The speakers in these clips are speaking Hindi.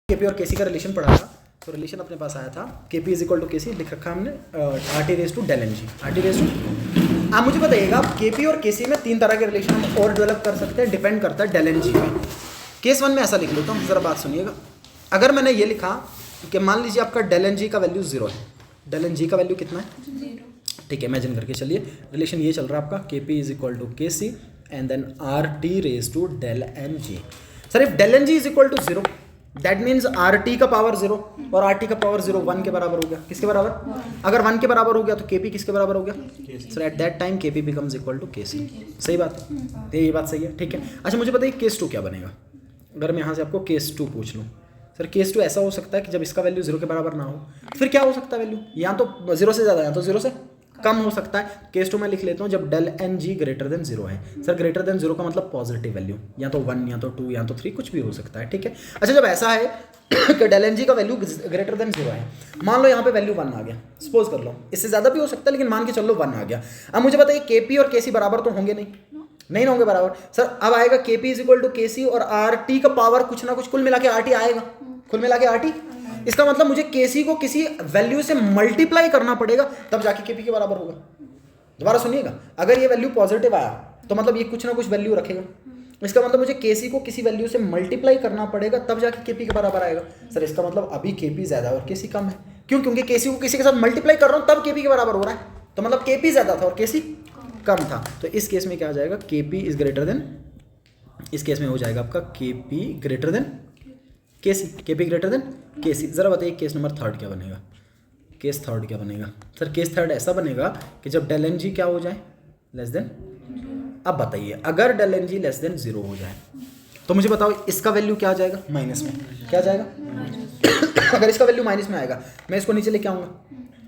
केपी और केसी का रिलेशन पढ़ा था, तो रिलेशन अपने पास आया था KP is equal to KC, लिख रखा हमने RT raise to del N G, RT raise to. आप मुझे बताइएगा केपी और केसी में तीन तरह के रिलेशन हम और डेवलप कर सकते हैं, डिपेंड करता है डेल एन जी पे। केस वन में ऐसा लिख लेता हूँ, जरा बात सुनिएगा। अगर मैंने ये लिखा कि मान लीजिए आपका डेल एन जी का वैल्यू 0 है, डेल एन जी का वैल्यू कितना है, ठीक है, इमेजिन करके चलिए रिलेशन ये चल रहा है आपका KP is equal to KC and then R T raise to del N G. Sir if del N G is equal to 0 that means R T का पावर 0 और आर टी का पावर 0 1 के बराबर हो गया। किसके बराबर? अगर 1 के बराबर हो गया तो केपी किसके बराबर हो गया? Sir at that time KP becomes equal to KC. सही बात है, तो ये बात सही है, ठीक है। अच्छा मुझे बताइए केस 2 क्या बनेगा। अगर मैं यहाँ से आपको केस 2 पूछ लूँ, सर केस 2 ऐसा हो सकता है कि जब इसका वैल्यू 0 के बराबर ना हो, फिर क्या हो सकता है वैल्यू, या तो 0 से ज़्यादा या तो 0 से कम हो सकता है। केस 2 में लिख लेता हूँ जब del N G greater than 0 है। सर ग्रेटर देन 0 का मतलब पॉजिटिव वैल्यू, या तो 1 या तो 2 या तो 3 कुछ भी हो सकता है, ठीक है। अच्छा जब ऐसा है कि डेल एन जी का वैल्यू ग्रेटर देन 0 है, मान लो यहाँ पे वैल्यू 1 आ गया, सपोज कर लो, इससे ज़्यादा भी हो सकता है लेकिन मान के चल लो 1 आ गया। अब मुझे बताइए केपी और केसी बराबर तो होंगे नहीं होंगे बराबर। सर अब आएगा केपी इज इक्वल टू केसी और आर टी का पावर कुछ ना कुछ कुल मिला के आर टी आएगा, कुल मिला के आर टी। इसका मतलब मुझे केसी को किसी वैल्यू से मल्टीप्लाई करना पड़ेगा तब जाके केपी के बराबर होगा। दोबारा सुनिएगा, अगर ये वैल्यू पॉजिटिव आया तो मतलब ये कुछ ना कुछ वैल्यू रखेगा, इसका मतलब मुझे केसी को किसी वैल्यू से मल्टीप्लाई करना पड़ेगा तब जाके केपी के बराबर आएगा। सर इसका मतलब अभी केपी ज़्यादा और केसी कम है, क्यों? क्योंकि केसी को किसी के साथ मल्टीप्लाई कर रहा हूँ तब केपी के बराबर हो रहा है, तो मतलब केपी ज़्यादा था और केसी कम था। तो इस केस में क्या आ जाएगा, केपी इज ग्रेटर देन, इस केस में हो जाएगा आपका केपी ग्रेटर देन केसी, केपी ग्रेटर देन केसी। ज़रा बताइए केस नंबर 3 क्या बनेगा, केस 3 क्या बनेगा। सर केस 3 ऐसा बनेगा कि जब डेल एन जी क्या हो जाए, लेस देन। अब बताइए अगर del N G less than 0 हो जाए तो मुझे बताओ इसका वैल्यू क्या आ जाएगा, माइनस में। क्या आ जाएगा? अगर इसका वैल्यू माइनस में आएगा मैं इसको नीचे लेके आऊँगा,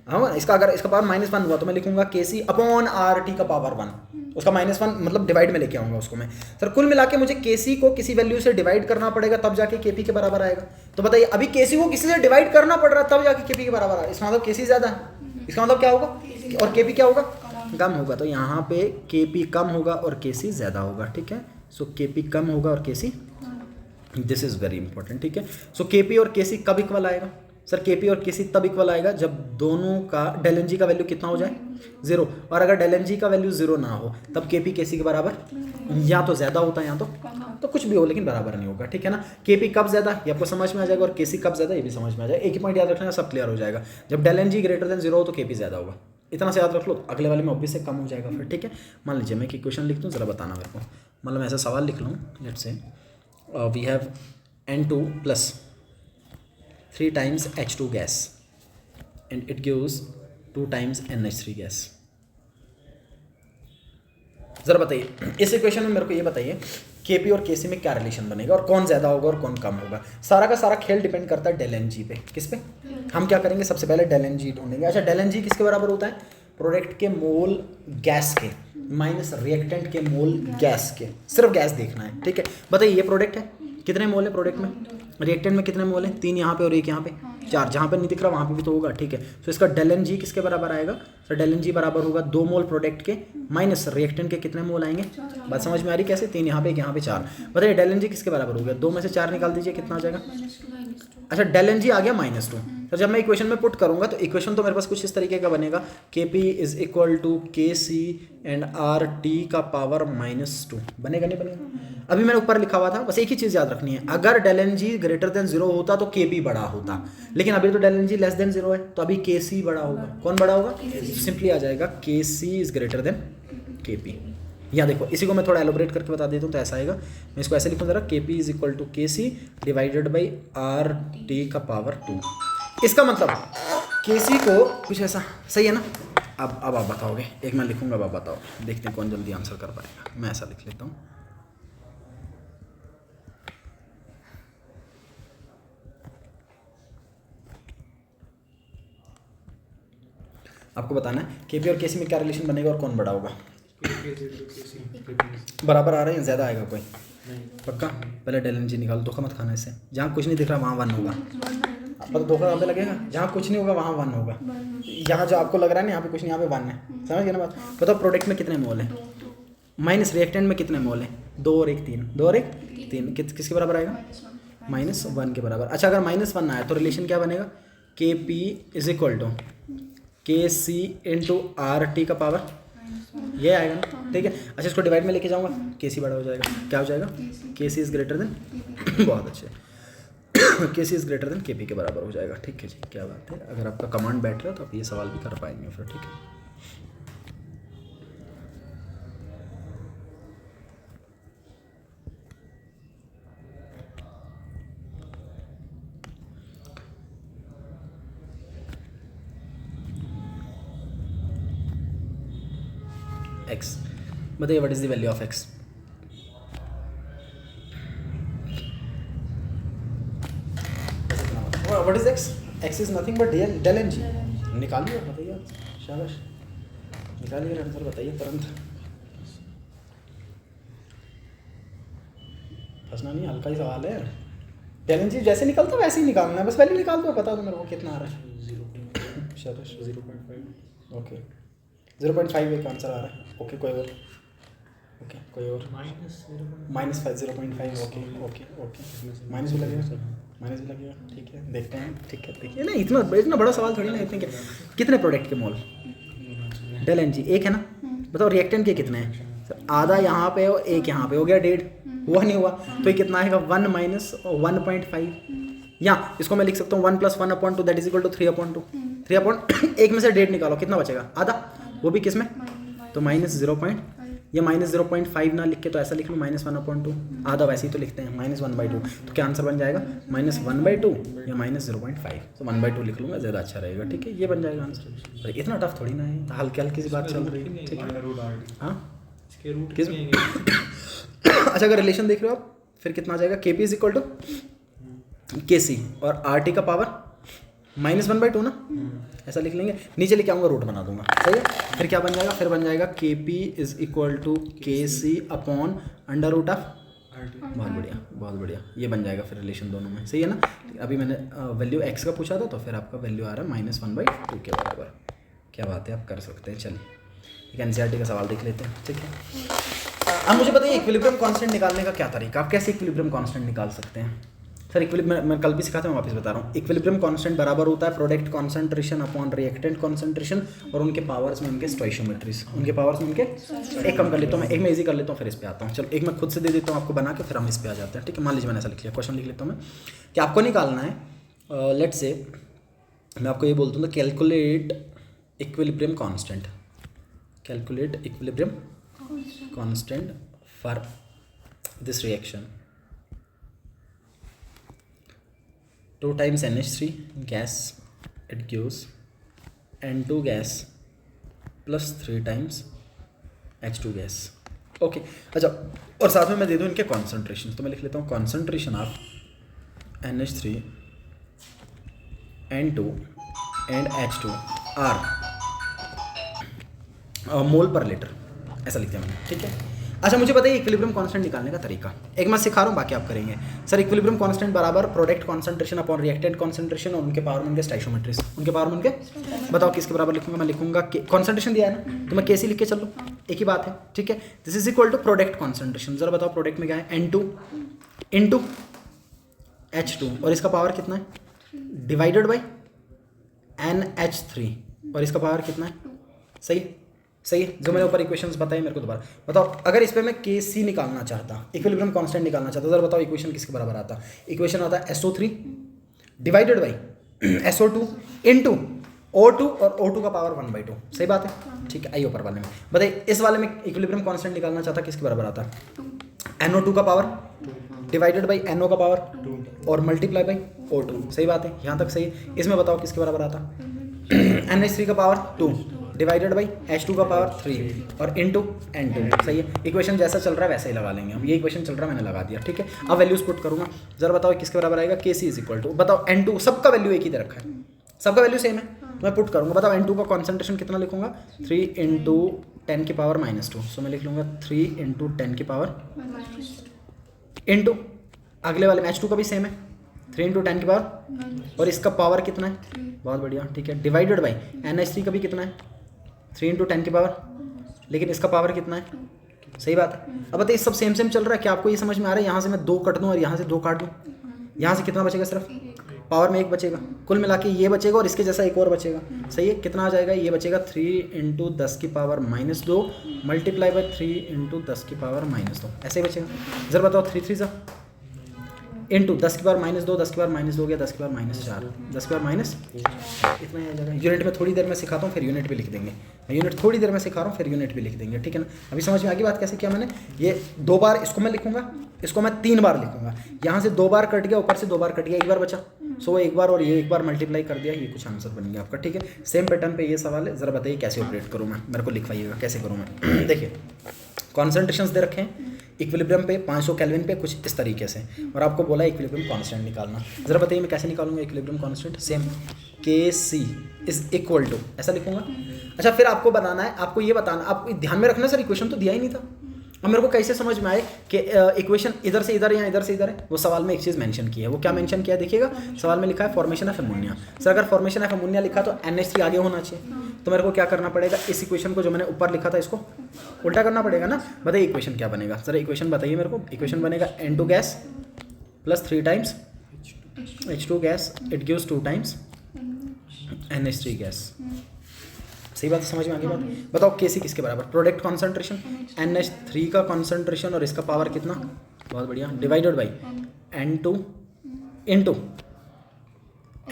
हाँ इसका अगर इसका पावर -1 हुआ तो मैं लिखूंगा केसी अपॉन आर टी का पावर 1, उसका -1 मतलब डिवाइड में लेके आऊँगा उसको मैं। सर कुल मिला के मुझे केसी को किसी वैल्यू से डिवाइड करना पड़ेगा तब जाके केपी के बराबर आएगा। तो बताइए अभी केसी को किसी से डिवाइड करना पड़ रहा है तब जाके केपी के बराबर आएगा, इसका मतलब केसी ज़्यादा है, इसका मतलब क्या होगा, और केपी क्या होगा, कम होगा। तो यहाँ पे केपी कम होगा और केसी ज़्यादा होगा, ठीक है। सो केपी कम होगा और केसी, दिस इज़ वेरी इंपॉर्टेंट, ठीक है। सो केपी और केसी कब इक्वल आएगा? सर केपी और केसी तब इक्वल आएगा जब दोनों का डेल एन जी का वैल्यू कितना हो जाए, 0। और अगर डेल एन जी का वैल्यू 0 ना हो तब केपी केसी के बराबर या तो ज़्यादा होता है या तो कुछ भी हो लेकिन बराबर नहीं होगा, ठीक है ना। केपी कब ज़्यादा ये आपको समझ में आ जाएगा और केसी कब ज़्यादा ये भी समझ में आ जाएगा। एक ही पॉइंट याद रखना, सब क्लियर हो जाएगा। जब del N G greater than 0 हो तो केपी ज़्यादा होगा, इतना से याद रख लो, अगले वाले में ऑब्वियसली कम हो जाएगा फिर, ठीक है। मान लीजिए मैं एक क्वेश्चन लिख दूँ, ज़रा बताना मेरे को, मतलब मैं ऐसा सवाल लिख लूँ, let's say we have N2 plus 3 times H2 gas and it gives 2 times NH3 gas। जरा बताइए इस इक्वेशन में मेरे को ये बताइए केपी और केसी में क्या रिलेशन बनेगा और कौन ज़्यादा होगा और कौन कम होगा। सारा का सारा खेल डिपेंड करता है डेल एन जी पे। किस पे? हम क्या करेंगे, सबसे पहले डेल एन जी ढूंढेंगे। अच्छा डेल एन जी किसके बराबर होता है, प्रोडक्ट के मोल गैस के माइनस रिएक्टेंट के मोल गैस के, सिर्फ गैस देखना है, ठीक है। बताइए ये प्रोडक्ट है, कितने मोल है प्रोडक्ट में, रिएक्टेंट में कितने मोल है, 3 यहाँ पे और 1 यहाँ पे, 4, जहाँ पे नहीं दिख रहा वहाँ पे भी तो होगा, ठीक है। तो इसका डेल एन जी किसके बराबर आएगा, तो डेल एन जी बराबर होगा 2 मोल प्रोडक्ट के माइनस रिएक्टेंट के कितने मोल आएंगे। बात समझ में आ रही कैसे, 3 यहाँ पे 1 यहाँ पे 4। बताइए डेल एन जी किसके बराबर हो गया, 2 में से 4 निकाल दीजिए, कितना आ जाएगा। अच्छा डेल एन जी आ गया -2। तो जब मैं इक्वेशन में पुट करूंगा तो इक्वेशन तो मेरे पास कुछ इस तरीके का बनेगा, KP is equal to K C and are T का पावर -2। बनेगा नहीं बनेगा? अभी मैंने ऊपर लिखा हुआ था, बस एक ही चीज़ याद रखनी है, अगर del N G greater than 0 होता तो के बी बड़ा होता, लेकिन अभी तो del N G less than 0 है तो अभी के सी बड़ा होगा। कौन बड़ा होगा? सिंपली आ जाएगा के सी इज ग्रेटर देन के पी। यहाँ देखो इसी को मैं थोड़ा एलोबरेट करके बता देता हूँ, तो ऐसा आएगा, मैं इसको ऐसे लिखूँ जरा, के P is equal to K C divided by R T का पावर 2। इसका मतलब के सी को कुछ ऐसा, सही है ना। अब आप बताओगे, एक मैं लिखूँगा, अब आप बताओ, देखते हैं कौन जल्दी आंसर कर पाएगा। मैं ऐसा लिख लेता हूँ, आपको बताना है केपी और केसी में क्या रिलेशन बनेगा और कौन बड़ा होगा। बराबर आ रहे हैं, ज़्यादा आएगा कोई पक्का? पहले डेल एन जी निकालो, धोखा मत खाना इससे। जहाँ कुछ नहीं दिख रहा वहाँ 1 होगा, पर धोखा यहाँ पे लगेगा, जहाँ कुछ नहीं होगा वहाँ 1 होगा। यहाँ जो आपको लग रहा है ना यहाँ पे कुछ नहीं, यहाँ पे 1 है, समझ गए ना बात। बताओ प्रोडक्ट में कितने मोल है, माइनस रिएक्टेंट में कितने मोल है, 2 और 1 3, 2 और 1 3, किसके बराबर आएगा, -1 के बराबर। अच्छा अगर -1 आया तो रिलेशन क्या बनेगा, के P is equal to K C into are T का पावर, ये आएगा ना, ठीक है। अच्छा इसको डिवाइड में लेके जाऊंगा, के सी बड़ा हो जाएगा, क्या हो जाएगा, के सी इज़ ग्रेटर देन, बहुत अच्छे, के सी इज़ ग्रेटर देन के पी के बराबर हो जाएगा, ठीक है जी, क्या बात है। अगर आपका कमांड बैठ रहा है तो आप ये सवाल भी कर पाएंगे फिर, ठीक है। एक्स बताइए, what is the value of X, what is X, X is nothing but del N G, निकालिए बताइए, शाबाश निकालिए आंसर, बताइए तुरंत, फंसना नहीं, हल्का ही सवाल है, डेल एन जी जैसे निकलता वैसे ही निकालना है, बस वैल्यू निकाल दो, बता दो मेरे को कितना आ रहा है, शाबाश 0.5, ओके 0.5 एक आंसर आ रहा है, ओके कोई और, ओके कोई और, -5 0.5, ओके ओके ओके, माइनस भी लगेगा, माइनस भी लगेगा, ठीक है देखते हैं, ठीक है देखिए ना, इतना बड़ा सवाल थोड़ी ना, इतने क्या, कितने प्रोडक्ट के मोल, डेल एन जी एक है ना, बताओ रिएक्टेंट के कितने हैं, आधा यहाँ पे और एक यहाँ पे, हो गया 1.5, हुआ नहीं हुआ, तो ये कितना आएगा 1 माइनस 1.5, या इसको मैं लिख सकता हूँ 1 + 1/2 दैट इज इक्वल टू 3/2, 3/1 में से 1.5 निकालो, कितना बचेगा, आधा, वो भी किस में, तो -0. ये -0.5 ना लिख के तो ऐसा लिख लो -1/2, आधा वैसे ही तो लिखते हैं -1/2, तो क्या आंसर बन जाएगा -1/2 या -0.5, तो 1/2 लिख लूँगा, ज़्यादा अच्छा रहेगा, ठीक है, ये बन जाएगा आंसर। अरे इतना टफ थोड़ी ना है, हल्की हल्की सी बात चल रही है, ठीक है, हाँ किस अच्छा अगर रिलेशन देख रहे हो आप, फिर कितना आ जाएगा, के P is equal to K सी और आर टी का पावर -1/2 ना, ऐसा लिख लेंगे, नीचे लेके आऊँगा रूट बना दूंगा, सही है, फिर क्या बन जाएगा, फिर बन जाएगा के P is equal to K C upon √, बहुत बढ़िया बहुत बढ़िया, ये बन जाएगा फिर रिलेशन दोनों में, सही है ना। अभी मैंने वैल्यू एक्स का पूछा था, तो फिर आपका वैल्यू आ रहा है -1/2 के बराबर, क्या बात है, आप कर सकते हैं। चलिए एक एनसीईआरटी का सवाल देख लेते हैं, ठीक है। अब मुझे बताइए इक्विलिब्रियम कांस्टेंट निकालने का क्या तरीका, आप कैसे इक्विलिब्रियम कांस्टेंट निकाल सकते हैं। सर इक्विलिब्रियम मैं कल भी सिखाता हूँ, वापस बता रहा हूँ, इक्विलिब्रियम कांस्टेंट बराबर होता है product concentration upon reactant concentration और उनके पावर्स में उनके स्टोइशियोमेट्रीज, उनके पावर्स में उनके, एक कम कर लेता हूँ मैं, एक में इजी कर लेता हूँ फिर इस पे आता हूँ। चलो एक मैं खुद से दे देता हूँ आपको बना के, फिर हम इस पे आ जाते हैं, ठीक है। मान लीजिए मैंने ऐसा लिख लिया, क्वेश्चन लिख लेता हूँ मैं कि आपको निकालना है, लेट्स से मैं आपको ये बोलता हूँ, calculate equilibrium constant, calculate equilibrium constant for this reaction, 2 times NH3 gas it gives N2 gas plus 3 times H2 gas, okay. अच्छा और साथ में मैं दे दूँ इनके कॉन्सेंट्रेशन, तो मैं लिख लेता हूँ concentration of NH3 N2 and H2 are mole per litre, ऐसा लिख दिया मैंने, ठीक है। अच्छा मुझे बताइए इक्विलिब्रियम कांस्टेंट निकालने का तरीका, एक मैं सिखा रहा हूँ, बाकी आप करेंगे। सर इक्विलिब्रियम कांस्टेंट बराबर product concentration upon reactant concentration और उनके पावर में उनके स्टोइशियोमेट्रीज, उनके पावर में उनके, बताओ किसके बराबर लिखूंगा, मैं लिखूंगा कॉन्सेंट्रेशन दिया है ना, तो मैं कैसे लिख के चलूँ, एक ही बात है, ठीक है। This is equal to product concentration, जरा बताओ प्रोडक्ट में क्या है, N2 इंटू H2 और इसका पावर कितना है, डिवाइडेड बाई NH3 और इसका पावर कितना है, सही सही है। जो मैंने ऊपर इक्वेशंस बताई मेरे को दोबारा बताओ, अगर इस पे मैं के सी निकालना चाहता, इक्विलिब्रियम कांस्टेंट निकालना चाहता, जरा बताओ इक्वेशन किसके बराबर आता, इक्वेशन आता है SO3 divided by SO2 into O2 और O2 का पावर 1/2, सही बात है, ठीक है। आइए ऊपर वाले में बताइए, इस वाले में इक्विलिब्रियम कांस्टेंट निकालना चाहता, किसके बराबर आता, NO2 का पावर डिवाइडेड बाई NO का पावर और मल्टीप्लाई बाई O2, सही बात है, यहाँ तक सही है। इसमें बताओ किसके बराबर आता, NH3 का पावर 2 डिवाइडेड बाई H2 का पावर 3 और इनटू N2, सही है। इक्वेशन जैसा चल रहा है वैसे ही लगा लेंगे हम, ये इक्वेशन चल रहा है मैंने लगा दिया, ठीक है। अब वैल्यूज पुट करूंगा, जरा बताओ किसके बराबर आएगा, के सी इज इक्वल टू, बताओ N2, सबका वैल्यू एक ही दे रखा है, सबका वैल्यू सेम है, तो मैं पुट करूंगा, बताओ N2 का कॉन्सेंट्रेशन कितना लिखूंगा, 3 × 10 की पावर -2, सो मैं लिख लूँगा 3 × 10 की पावर इनटू अगले वाले में H2 का भी सेम है, 3 × 10 की पावर और इसका पावर कितना है, बहुत बढ़िया, ठीक है, डिवाइडेड बाई NH3 का भी कितना है, 3 × 10 की पावर, लेकिन इसका पावर कितना है, सही बात है। अब बताइए सब सेम सेम चल रहा है, क्या आपको ये समझ में आ रहा है, यहाँ से मैं 2 कट दूँ और यहाँ से 2 काट दूँ, यहाँ से कितना बचेगा, सिर्फ पावर में 1 बचेगा, कुल मिला के ये बचेगा और इसके जैसा एक और बचेगा। सही है, कितना आ जाएगा, ये बचेगा 3 × 10 की पावर -2 मल्टीप्लाई बाई 3 × 10 की पावर -2, ऐसे ही बचेगा। जरा बताओ 3 3 इंटू 10 की पावर -2, 10 की पावर -2 गया, 10 की पावर -4, 10 की पावर माइनस इतना ही आ जाएगा। यूनिट में थोड़ी देर में सिखाता हूँ, फिर यूनिट भी लिख देंगे। मैं यूनिट थोड़ी देर में सिखा रहा हूँ, फिर यूनिट भी लिख देंगे, ठीक है ना। अभी समझ में आ गई बात कैसे किया मैंने। ये 2 बार इसको मैं लिखूंगा, इसको मैं 3 बार लिखूंगा। यहाँ से 2 बार कट गया, ऊपर से 2 बार कट गया, 1 बार बचा। सो 1 बार और ये 1 बार मल्टीप्लाई कर दिया, ये कुछ आंसर बन गया आपका, ठीक है। सेम पैटर्न पे ये सवाल है, जरा बताइए कैसे ऑपरेट करूँ मैं, मेरे को लिखवाइएगा कैसे करूँ मैं। देखिए कॉन्सेंट्रेशंस दे रखे हैं इक्विलिब्रियम पे 500 केल्विन पे कुछ इस तरीके से, और आपको बोला इक्विलिब्रियम कांस्टेंट निकालना। जरा बताइए मैं कैसे निकालूंगा equilibrium constant. Same Kc is equal to, ऐसा लिखूंगा। अच्छा फिर आपको बनाना है, आपको ये बताना, आप ध्यान में रखना सर इक्वेशन तो दिया ही नहीं था। अब मेरे को कैसे समझ में आए कि इक्वेशन इधर से इधर है या इधर से इधर है। वो सवाल में एक चीज़ मेंशन की है, वो क्या मेंशन किया देखिएगा, सवाल में लिखा है फॉर्मेशन ऑफ अमोनिया। सर अगर फॉर्मेशन ऑफ अमोनिया लिखा तो NH3 आगे होना चाहिए, तो मेरे को क्या करना पड़ेगा, इस इक्वेशन को जो मैंने ऊपर लिखा था इसको उल्टा करना पड़ेगा ना। बताइए इक्वेशन क्या बनेगा, सर इक्वेशन बताइए मेरे को। इक्वेशन बनेगा N2 gas plus 3 times H2 gas, it gives 2 times NH3 gas. सही बात है, समझ में आ गई बात। बताओ Kc किसके बराबर, प्रोडक्ट कॉन्सेंट्रेशन NH3 का कॉन्सेंट्रेशन और इसका पावर कितना, बहुत बढ़िया, divided by N2 into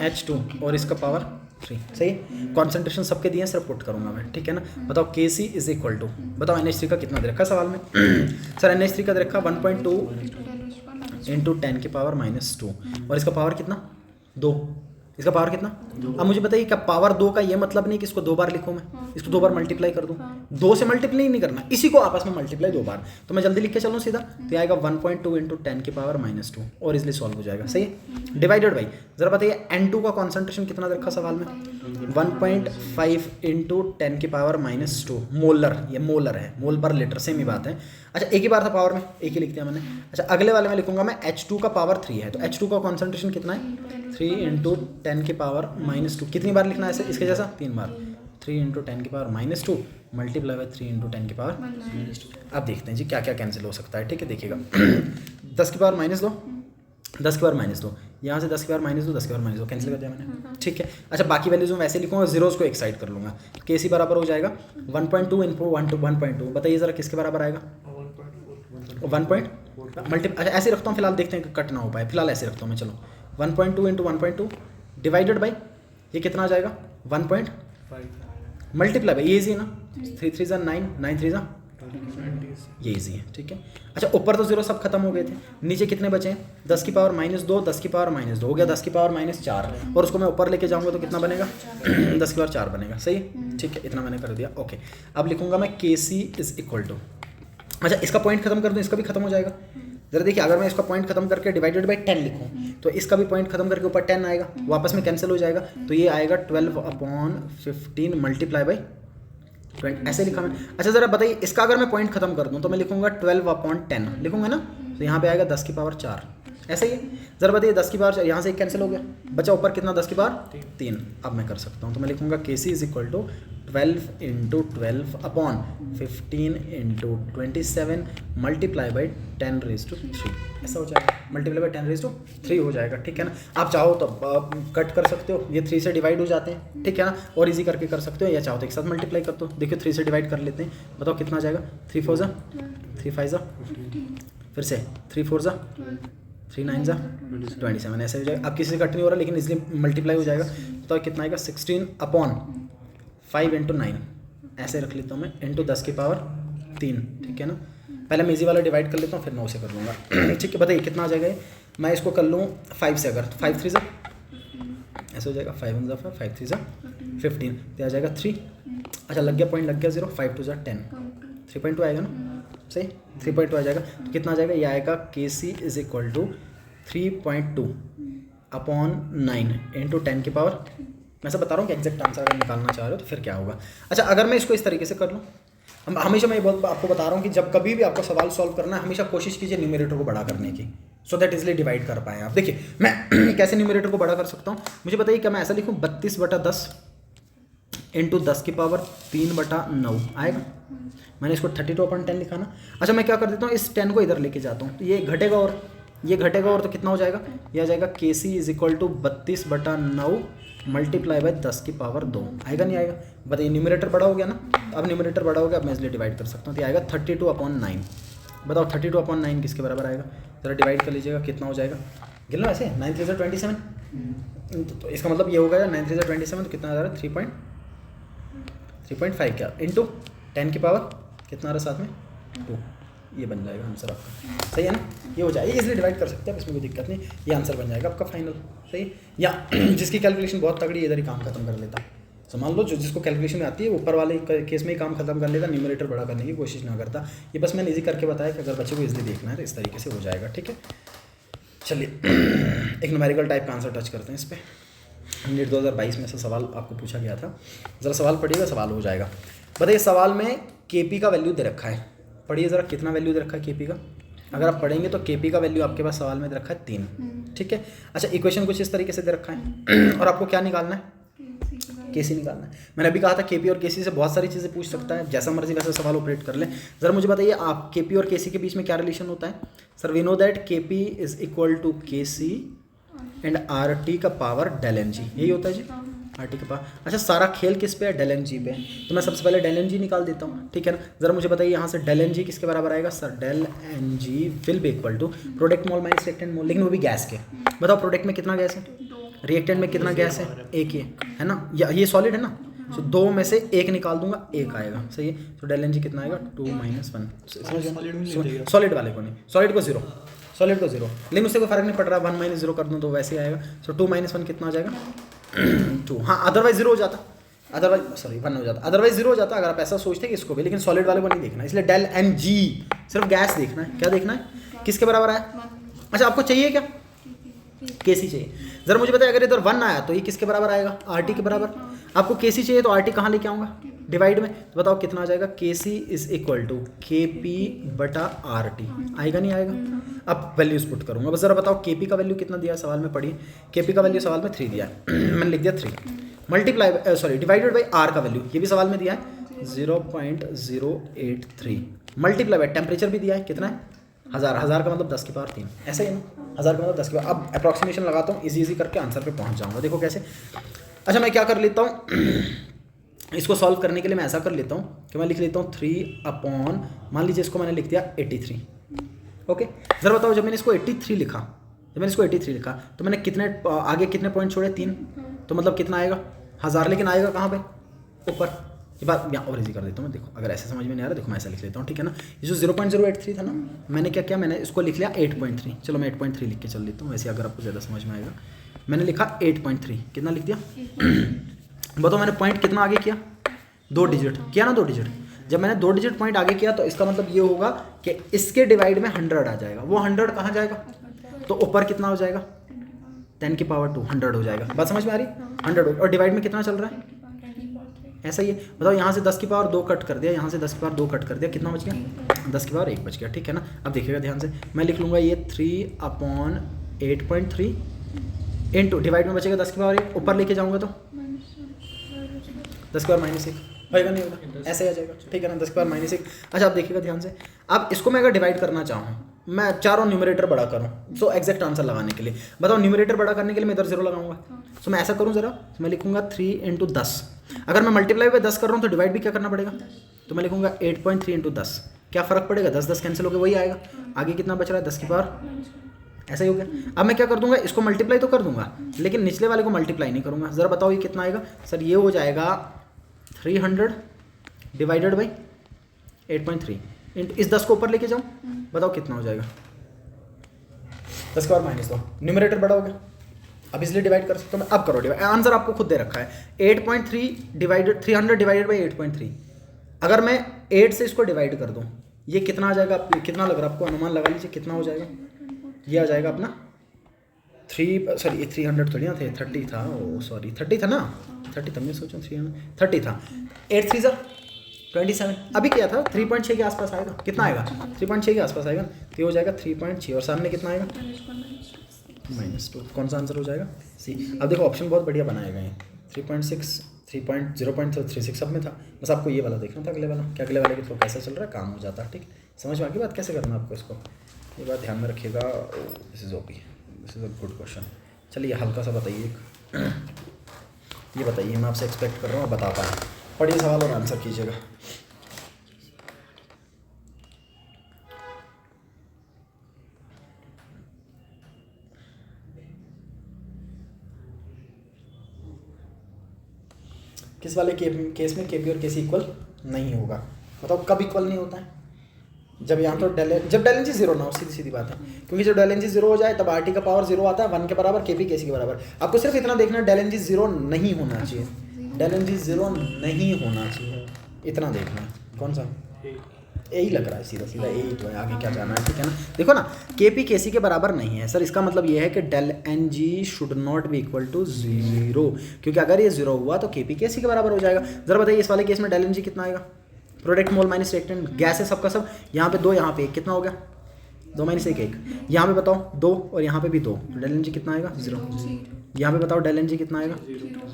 H2 और इसका पावर 3। सही है, कॉन्सेंट्रेशन सबके दिए हैं, सिर्फ पुट करूंगा मैं, ठीक है ना। बताओ Kc इज इक्वल टू, बताओ NH3 का कितना दे रखा सवाल में। सर NH3 का दे रखा 1.2 × 10 की पावर -2 और इसका पावर कितना 2, इसका पावर कितना। अब मुझे बताइए क्या पावर 2 का ये मतलब नहीं कि इसको 2 बार लिखूं मैं, इसको 2 बार मल्टीप्लाई कर दूं। 2 से मल्टीप्लाई नहीं करना, इसी को आपस में मल्टीप्लाई 2 बार। तो मैं जल्दी लिख के चलूं सीधा, तो आएगा 1.2 × 10 की पावर -2 और इसलिए सॉल्व हो जाएगा। सही है, डिवाइडेड बाई, जरा बताइए N2 का कॉन्सेंट्रेशन कितना रखा सवाल में, 1.5 × 10 की पावर -2 मोलर, ये मोलर है, मोल पर लीटर सेम ही बात है। अच्छा एक ही बार था पावर में, एक ही लिख दिया मैंने। अच्छा अगले वाले में लिखूंगा मैं H2 का पावर 3 है, तो H2 का कॉन्सेंट्रेशन कितना है, 3 × 10 की पावर -2। कितनी बार लिखना है ऐसे, इसके जैसा 3 बार, 3 × 10 की पावर -2 मल्टीप्लाई बाई 3 × 10 की पावर -2। अब देखते हैं जी क्या क्या कैंसिल हो सकता है, ठीक है देखिएगा। 10 की पावर -2, 10 की पावर -2, यहाँ से 10 की पावर -2, 10 की पावर -2 कैंसिल कर दिया मैंने, ठीक है। अच्छा बाकी वैल्यूज में वैसे लिखूंगा, जीरोस को एक साइड कर लूंगा। Kc बराबर हो जाएगा 1.2 × 1.2, बताइए जरा किसके बराबर आएगा, 1 मल्टीप्लाई। अच्छा ऐसे रखता हूँ फिलहाल, देखते हैं कट ना हो पाए, फिलहाल ऐसे रखता हूँ मैं, चलो 1.2 × 1.2 डिवाइडेड बाई ये कितना आ जाएगा 1.5 मल्टीप्लाई बाई, ये इजी है ना, 3 3 = 9, 9 3 = ये इजी है, ठीक है। अच्छा ऊपर तो जीरो सब खत्म हो गए थे, नीचे कितने बचे हैं, 10 की पावर -2, 10 की पावर -2 हो गया, 10 की पावर -4 और उसको मैं ऊपर लेके जाऊंगा तो कितना बनेगा 10 की पावर 4 बनेगा। सही है, ठीक है, इतना मैंने कर दिया। ओके अब लिखूंगा मैं Kc इज इक्वल टू, अच्छा इसका पॉइंट खत्म कर दूं, इसका भी खत्म हो जाएगा। जरा देखिए अगर मैं इसका पॉइंट खत्म करके डिवाइडेड बाई 10 लिखूं तो इसका भी पॉइंट खत्म करके ऊपर 10 आएगा, वापस में कैंसिल हो जाएगा, तो ये आएगा 12/15 मल्टीप्लाई बाई 20, ऐसे लिखा मैंने। अच्छा जरा बताइए इसका अगर मैं पॉइंट खत्म कर दूं तो मैं लिखूंगा 12/10 लिखूंगा ना, तो यहाँ पे आएगा 10 की पावर 4, ऐसे ही। जरा बताइए 10 की पावर, यहाँ से एक कैंसिल हो गया, बचा ऊपर कितना 10 की पावर 3। अब मैं कर सकता हूँ, तो मैं लिखूंगा Kc is equal to 12 × 12/15 × 27 multiply by 10⁻3, ऐसा हो जाएगा, मल्टीप्लाई बाई 10⁻3 हो जाएगा, ठीक है ना। आप चाहो तो कट कर सकते हो, ये 3 से डिवाइड हो जाते हैं, ठीक है ना, और इजी करके कर सकते हो, या चाहो तो एक साथ मल्टीप्लाई कर दो। देखिए 3 से डिवाइड कर लेते हैं, बताओ कितना आ जाएगा, 3 4 3 5 फिर से 3 4 3 9 27, ऐसे हो जाएगा। अब किसी से कट नहीं हो रहा लेकिन इसलिए मल्टीप्लाई हो जाएगा, तो कितना आएगा 16/5 × 9, ऐसे रख लेता हूँ मैं, इंटू 10 की पावर 3, ठीक है ना। पहले मैं इजी वाला डिवाइड कर लेता हूँ, फिर 9 से कर लूँगा, ठीक है। बताइए कितना आ जाएगा, मैं इसको कर लूँ 5 से, अगर 5 3 ऐसे हो जाएगा, 5 1 5 5 3 15, तो आ जाएगा 3। अच्छा लग गया पॉइंट, लग गया 0, 5 2 10, 3.2 आएगा ना, सही 3.2 आ जाएगा, तो कितना आ जाएगा, ये आएगा Kc इज इक्वल टू 3.2/9 × 10 की पावर, मैं सब बता रहा हूँ कि एग्जैक्ट आंसर अगर निकालना चाह रहे हो तो फिर क्या होगा। अच्छा अगर मैं इसको इस तरीके से कर लूँ, हमेशा मैं ये बहुत आपको बता रहा हूँ कि जब कभी भी आपको सवाल सॉल्व करना है हमेशा कोशिश कीजिए न्यूमरेटर को बड़ा करने की, सो दैट इजली डिवाइड कर पाएँ आप। देखिए मैं कैसे न्यूमरेटर को बड़ा कर सकता हूँ, मुझे बताइए क्या मैं ऐसा लिखूँ 32/10 × 10 की पावर 3/9 आएगा, मैंने इसको 32/10 लिखा ना। अच्छा मैं क्या कर देता हूँ, इस 10 को इधर लेके जाता हूँ, तो ये घटेगा और ये घटेगा और तो कितना हो जाएगा, ये आ जाएगा KC is equal to 32/9 multiply by 10 की पावर 2। आएगा नहीं आएगा, बताइए। न्यूमरेटर बड़ा हो गया ना, अब न्यूमरेटर बड़ा हो गया, अब मैं इसलिए डिवाइड कर सकता हूँ, तो आएगा 32/9। बताओ 32/9 किसके बराबर आएगा, ज़रा डिवाइड कर लीजिएगा, कितना हो जाएगा। गिन लो ऐसे, 9 3 27, तो इसका मतलब ये होगा 9 3 27, तो कितना आ रहा है 3.5 क्या इंटू 10 की पावर कितना आ रहा है साथ में 2, ये बन जाएगा आंसर आपका। सही है ना, ये हो जाएगा, इजीली डिवाइड कर सकते हैं, इसमें कोई दिक्कत नहीं, ये आंसर बन जाएगा आपका फाइनल। सही, या जिसकी कैलकुलेशन बहुत तगड़ी है इधर ही काम खत्म कर लेता। तो मान लो जो जिसको कैलकुलेशन में आती है ऊपर वाले केस में ही काम खत्म कर लेता, न्यूमरेटर बड़ा करने की कोशिश ना करता। ये बस मैंने इजी करके बताया कि अगर बच्चे को इजीली देखना है तो इस तरीके से हो जाएगा। ठीक है, चलिए एक न्यूमेरिकल टाइप का आंसर टच करते हैं इस पर। नीट 2022 में से सवाल आपको पूछा गया था, ज़रा सवाल पढ़िएगा, सवाल हो जाएगा। बताइए सवाल में KP का वैल्यू दे रखा है, पढ़िए ज़रा कितना वैल्यू दे रखा है KP का। अगर आप पढ़ेंगे तो KP का वैल्यू आपके पास सवाल में दे रखा है 3। ठीक है, अच्छा इक्वेशन कुछ इस तरीके से दे रखा है और आपको क्या निकालना है, KC निकालना है। मैंने अभी कहा था KP और KC से बहुत सारी चीज़ें पूछ सकता है, जैसा मर्जी वैसा सवाल ऑपरेट कर ले। ज़रा मुझे बताइए आप KP और KC के बीच में क्या रिलेशन होता है। Sir we know that KP is equal to KC and RT का पावर डेल NG, यही होता है जी RT का पावर। अच्छा सारा खेल किस पे है, डेल NG पे, तो मैं सबसे पहले डेल NG निकाल देता हूँ। ठीक है ना, ज़रा मुझे बताइए यहाँ से डेल NG किसके बराबर आएगा। Sir del NG will be equal to product mole minus reactant mole, लेकिन वो भी गैस के। बताओ प्रोडक्ट में कितना गैस है, रिएक्टेंट में कितना गैस है, एक ही है ना, या ये सॉलिड है ना, तो 2 में से 1 निकाल दूंगा, 1 आएगा। सही है, तो डेल NG कितना आएगा 2 - 1। सॉलिड वाले को नहीं, सॉलिड को 0, सॉलिड को 0, लेकिन उससे कोई फर्क नहीं पड़ रहा, 1 - 0 कर दूँ तो वैसे ही आएगा। सो 2 - 1 कितना आ जाएगा 2। हाँ अदरवाइज 0 हो जाता, अदरवाइज सॉरी 1 हो जाता, अदरवाइज 0 हो जाता अगर आप ऐसा सोचते कि इसको भी, लेकिन सॉलिड वाले को नहीं देखना, इसलिए डेल NG सिर्फ गैस देखना है। क्या देखना है, किसके बराबर आया। अच्छा आपको चाहिए क्या, KC चाहिए। जरा मुझे बताइए अगर इधर 1 आया तो ये किसके बराबर आएगा, RT के बराबर। आपको KC चाहिए तो RT कहाँ लेके आऊँगा, डिवाइड में, तो बताओ कितना आ जाएगा, KC is equal to KP/RT। आएगा नहीं आएगा, अब वैल्यूज पुट करूँगा। बस जरा बताओ KP का वैल्यू कितना दिया सवाल में, पढ़िए। KP का वैल्यू सवाल में 3 दिया है मैंने लिख दिया 3 multiply sorry divided by R का वैल्यू, ये भी सवाल में दिया है 0.083 मल्टीप्लाई बाई टेम्परेचर भी दिया है, कितना है 1000, 1000 का मतलब 10 की पावर 3, ऐसा ही है ना, 1000 का मतलब 10 की पावर। अब अप्रॉक्सीमेशन लगाता हूँ, इजी करके आंसर पे पहुँच जाऊँगा। देखो कैसे। अच्छा मैं क्या कर लेता हूँ इसको सॉल्व करने के लिए मैं ऐसा कर लेता हूँ कि मैं लिख लेता हूँ 3 मान लीजिए इसको मैंने लिख दिया 83। ओके ज़रा बताओ जब मैंने इसको 83 लिखा, तो मैंने कितने आगे कितने पॉइंट छोड़े, 3, तो मतलब कितना आएगा 1000, लेकिन आएगा कहाँ पे, ऊपर। ये बात यहाँ और इजी कर देता हूँ, देखो अगर ऐसे समझ में नहीं आ रहा देखो मैं ऐसा लिख लेता हूँ, ठीक है ना। ये जो 0.083 था ना, मैंने क्या किया, मैंने इसको लिख लिया 8.3। चलो मैं 8.3 लिख के चल लेता हूँ, वैसे अगर आपको ज़्यादा समझ में आएगा। मैंने लिखा 8.3, कितना लिख दिया बताओ, मैंने पॉइंट कितना आगे किया, 2 डिजिट किया ना, 2 डिजिट। जब मैंने 2 डिजिट पॉइंट आगे किया तो इसका मतलब ये होगा कि इसके डिवाइड में 100 आ जाएगा। वो 100 कहाँ जाएगा, तो ऊपर कितना हो जाएगा 10 की पावर 2, 100 हो जाएगा। बात समझ में आ रही, 100 और डिवाइड में कितना चल रहा है, ऐसा ही है। बताओ यहाँ से 10 की पावर 2 कट कर दिया, यहाँ से 10 की पावर 2 कट कर दिया, कितना बच गया 10 की पावर 1 बच गया, ठीक है ना। अब देखिएगा ध्यान से, मैं लिख लूँगा ये 3/8.3 इंटू डिवाइड में बचेगा 10 की पावर 1, ऊपर लेके जाऊँगा तो 10 की पावर -1 होगा, नहीं होगा, ऐसे ही आ जाएगा, ठीक है ना, 10 की पावर -1। अच्छा आप देखिएगा ध्यान से, अब इसको मैं अगर डिवाइड करना चाहूँ, मैं चारों न्यूमरेटर बड़ा करूँ सो एग्जैक्ट आंसर लगाने के लिए, बताओ न्यूमरेटर बड़ा करने के लिए मैं इधर 0 लगाऊंगा। सो मैं ऐसा करूँ ज़रा, मैं लिखूँगा 3 × 10। अगर मैं मल्टीप्लाई पे 10 कर रहा हूँ तो डिवाइड भी क्या करना पड़ेगा, तो मैं लिखूँगा 8.3 × 10। क्या फ़र्क पड़ेगा, 10 10 कैंसिल होकर वही आएगा, आगे कितना बच रहा है 10 की पावर, ऐसा ही हो गया। अब मैं क्या कर दूंगा, इसको मल्टीप्लाई तो कर दूंगा लेकिन निचले वाले को मल्टीप्लाई नहीं करूँगा। ज़रा बताओ ये कितना आएगा, सर ये हो जाएगा 300 डिवाइडेड बाई 8.3 इंटू इस 10 को ऊपर लेके जाऊँ, बताओ कितना हो जाएगा 10 की पावर -2। न्यूमरेटर बड़ा हो गया, अब इसलिए डिवाइड कर सकता हूँ मैं। अब करो डिवाइड, आंसर आपको खुद दे रखा है 8.3 डिवाइडेड 300 डिवाइडेड बाई 8.3। अगर मैं 8 से इसको डिवाइड कर दूँ ये कितना आ जाएगा, कितना लग रहा है आपको, अनुमान लगा लीजिए कितना हो जाएगा। ये आ जाएगा अपना 300 थोड़ी ना थे, 30 था, ओ सॉरी 30 था ना, 30 था, मैं सोचा 30 था, 8 3 27। अभी क्या था 3.6 के आसपास आएगा, कितना आएगा 3.6 के आसपास आएगा, तो ये हो जाएगा 3.6 और सामने कितना आएगा -2। कौन सा आंसर हो जाएगा सी। अब देखो ऑप्शन बहुत बढ़िया बनाए गए हैं, 3.6 0.36 सब में था, बस आपको ये वाला देखना था, अगले वाला क्या, अगले वाले के थ्रू कैसा चल रहा है काम हो जाता है, ठीक समझ में आ गई बात कैसे करना आपको इसको। ये बात ध्यान में रखिएगा। This is OP, this is a good question. चलिए हल्का सा बताइए, ये बताइए, मैं आपसे एक्सपेक्ट कर रहा हूँ बता पाएँ। पढ़िए सवाल और आंसर कीजिएगा। किस वाले केस में केपी और केसी इक्वल नहीं होगा? बताओ कब इक्वल नहीं होता है? जब यहाँ पर जब डेल एन जी जीरो ना हो, सीधी सीधी बात है। क्योंकि जब डेल एन जी जीरो हो जाए तब आर टी का पावर जीरो आता है, 1 के बराबर, केपी केसी के बराबर। आपको सिर्फ इतना देखना है, डेल एन जी जीरो नहीं होना चाहिए, डेल एन जी जीरो नहीं होना चाहिए, इतना देखना है। कौन सा? यही लग रहा है, सीधा सीधा यही तो है, आगे क्या जाना है, ठीक है ना। देखो ना, केपी केसी के बराबर नहीं है सर, इसका मतलब ये है कि del N G should not be equal to zero, क्योंकि अगर ये जीरो हुआ तो केपी केसी के बराबर हो जाएगा। जरा बताइए इस वाले केस में डेल एन जी कितना आएगा? Product mole minus reactant, gas है सबका सब, यहाँ पे 2 यहाँ पे 1, कितना हो गया? 2 माइनस 1 1, यहाँ पे बताओ 2 और यहाँ पे भी 2, डेल एन जी कितना आएगा? 0। यहाँ पे बताओ डेल एन जी कितना आएगा?